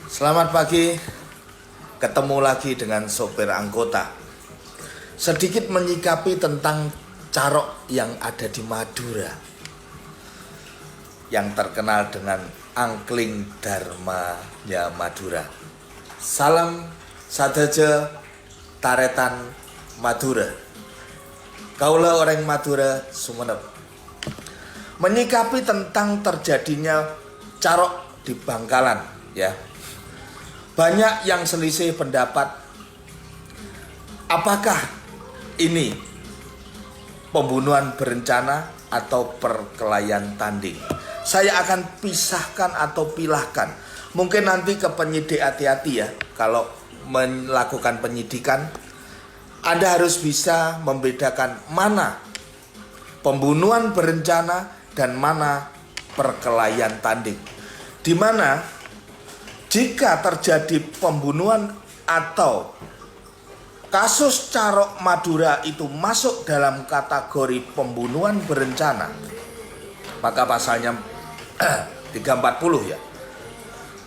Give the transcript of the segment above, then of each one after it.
Selamat pagi, ketemu lagi dengan sopir anggota. Sedikit menyikapi tentang carok yang ada di Madura, yang terkenal dengan angkling dharmanya Madura. Salam sadaja taretan Madura. Kaula orang Madura Sumenep. Menyikapi tentang terjadinya carok di Bangkalan, ya. Banyak yang selisih pendapat, apakah ini pembunuhan berencana atau perkelahian tanding. Saya akan pisahkan atau pilahkan. Mungkin nanti ke penyidik hati-hati ya, kalau melakukan penyidikan Anda harus bisa membedakan mana pembunuhan berencana dan mana perkelahian tanding. Di mana jika terjadi pembunuhan atau kasus carok Madura itu masuk dalam kategori pembunuhan berencana, maka pasalnya 340 ya.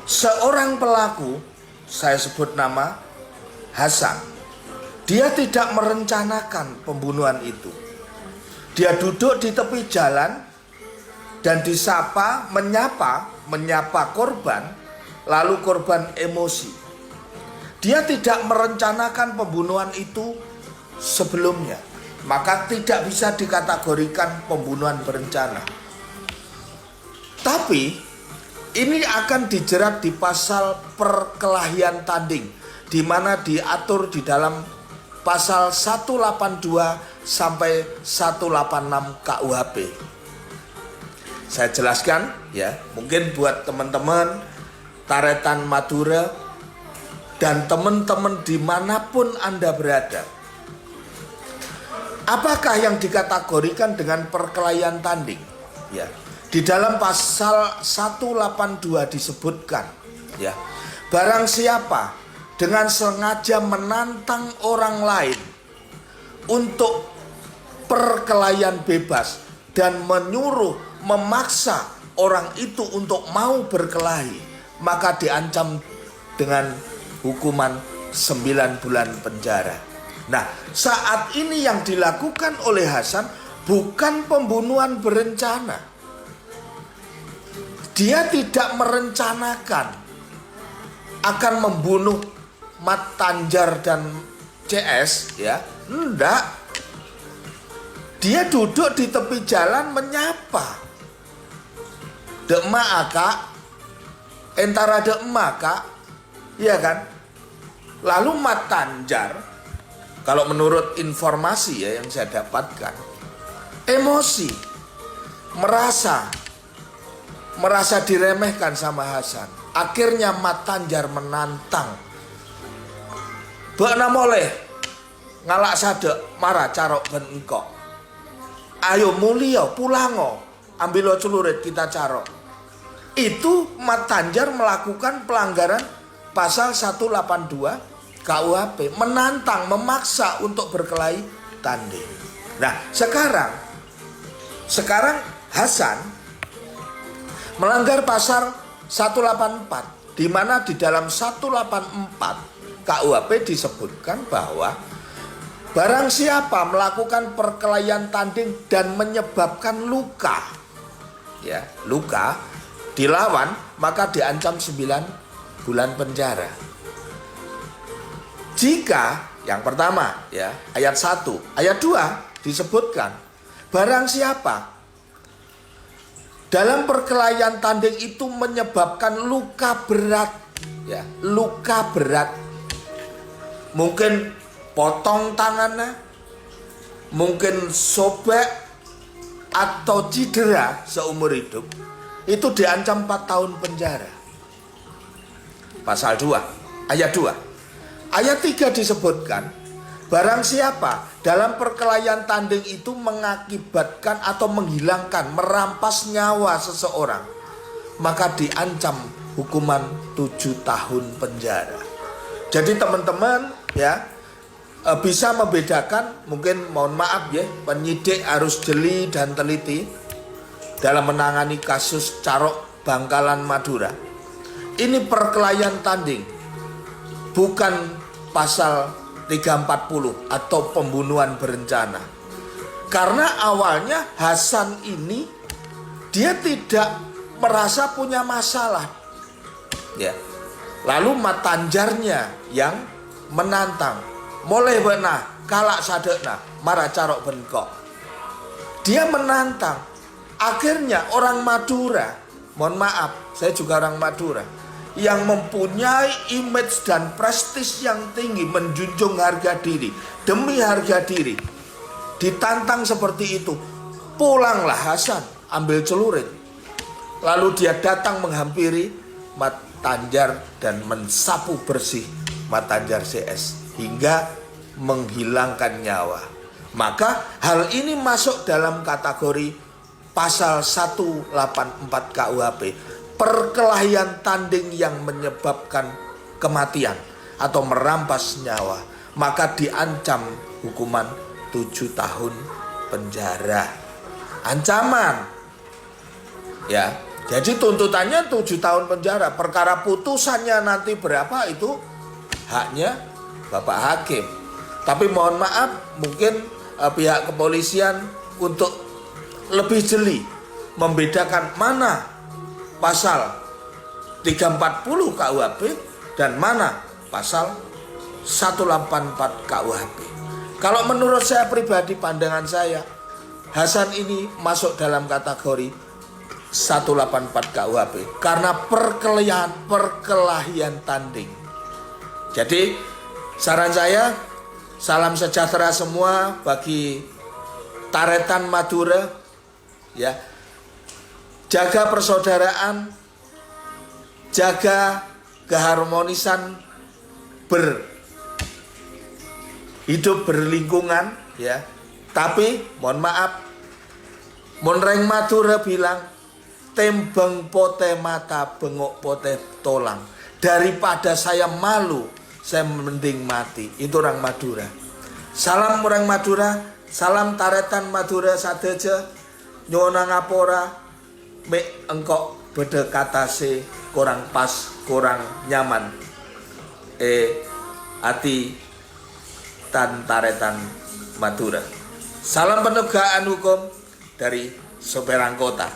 Seorang pelaku, saya sebut nama Hasan, dia tidak merencanakan pembunuhan itu. Dia duduk di tepi jalan dan disapa, menyapa korban. Lalu korban emosi. Dia tidak merencanakan pembunuhan itu sebelumnya, maka tidak bisa dikategorikan pembunuhan berencana. Tapi ini akan dijerat di pasal perkelahian tanding, di mana diatur di dalam pasal 182 sampai 186 KUHP. Saya jelaskan ya, mungkin buat teman-teman taretan Madura dan teman-teman dimanapun Anda berada. Apakah yang dikategorikan dengan perkelahian tanding? Ya, di dalam pasal 182 disebutkan, ya, barang siapa dengan sengaja menantang orang lain untuk perkelahian bebas dan menyuruh, memaksa orang itu untuk mau berkelahi, maka diancam dengan hukuman 9 bulan penjara. Nah, saat ini yang dilakukan oleh Hasan bukan pembunuhan berencana. Dia tidak merencanakan akan membunuh Mat Tanjar dan CS, ya. Enggak. Dia duduk di tepi jalan menyapa. Dek Aka, entara de maka, iya kan? Lalu Mat Tanjar, kalau menurut informasi ya yang saya dapatkan, emosi, merasa diremehkan sama Hasan. Akhirnya Mat Tanjar menantang, "Bak namoleh ngalak sadek marah carok ben engkok. Ayo mulia pulango, ambil celurit kita carok." Itu Mat Tanjar melakukan pelanggaran pasal 182 KUHP, menantang, memaksa untuk berkelahi tanding. Nah, sekarang Hasan melanggar pasal 184, di mana di dalam 184 KUHP disebutkan bahwa barang siapa melakukan perkelahian tanding dan menyebabkan luka, ya, luka dilawan, maka diancam 9 bulan penjara. Jika yang pertama ya, ayat 1, ayat 2 disebutkan barang siapa dalam perkelahian tanding itu menyebabkan luka berat, ya, luka berat. Mungkin potong tangannya, mungkin sobek atau cedera seumur hidup, itu diancam 4 tahun penjara. Pasal 2, ayat 2. Ayat 3 disebutkan, barang siapa dalam perkelahian tanding itu mengakibatkan atau menghilangkan, merampas nyawa seseorang, maka diancam hukuman 7 tahun penjara. Jadi teman-teman ya, bisa membedakan, mungkin mohon maaf ya, penyidik harus jeli dan teliti dalam menangani kasus carok Bangkalan Madura. ini perkelahian tanding, bukan pasal 340 atau pembunuhan berencana. Karena awalnya Hasan ini dia tidak merasa punya masalah, ya. Lalu Matanjarnya yang menantang, mulai benah kalak sadekna marah carok bengkok. Dia menantang. Akhirnya orang Madura, mohon maaf, saya juga orang Madura, yang mempunyai image dan prestis yang tinggi, menjunjung harga diri, demi harga diri, ditantang seperti itu. Pulanglah Hasan, ambil celurit. Lalu dia datang menghampiri Matanjar dan mensapu bersih Matanjar CS hingga menghilangkan nyawa. Maka hal ini masuk dalam kategori pasal 184 KUHP, perkelahian tanding yang menyebabkan kematian atau merampas nyawa. Maka diancam hukuman 7 tahun penjara. Ancaman. Ya, jadi tuntutannya 7 tahun penjara. Perkara putusannya nanti berapa itu haknya Bapak Hakim. Tapi mohon maaf, mungkin pihak kepolisian untuk lebih jeli membedakan mana pasal 340 KUHP dan mana pasal 184 KUHP. Kalau menurut saya pribadi, pandangan saya, Hasan ini masuk dalam kategori 184 KUHP karena perkelahian tanding. Jadi saran saya, salam sejahtera semua bagi Taretan Madura, ya. Jaga persaudaraan, jaga keharmonisan hidup berlingkungan, ya. Tapi mohon maaf, Monreng Madura bilang tembeng pote mata bengok pote tolang. Daripada saya malu, saya mending mati. Itu orang Madura. Salam orang Madura, salam Taretan Madura sadeja. Nyona ngapora mek engkok beda katase kurang pas, kurang nyaman. Ati tan Taretan Madura. Salam penegakan hukum dari Soperang Kota.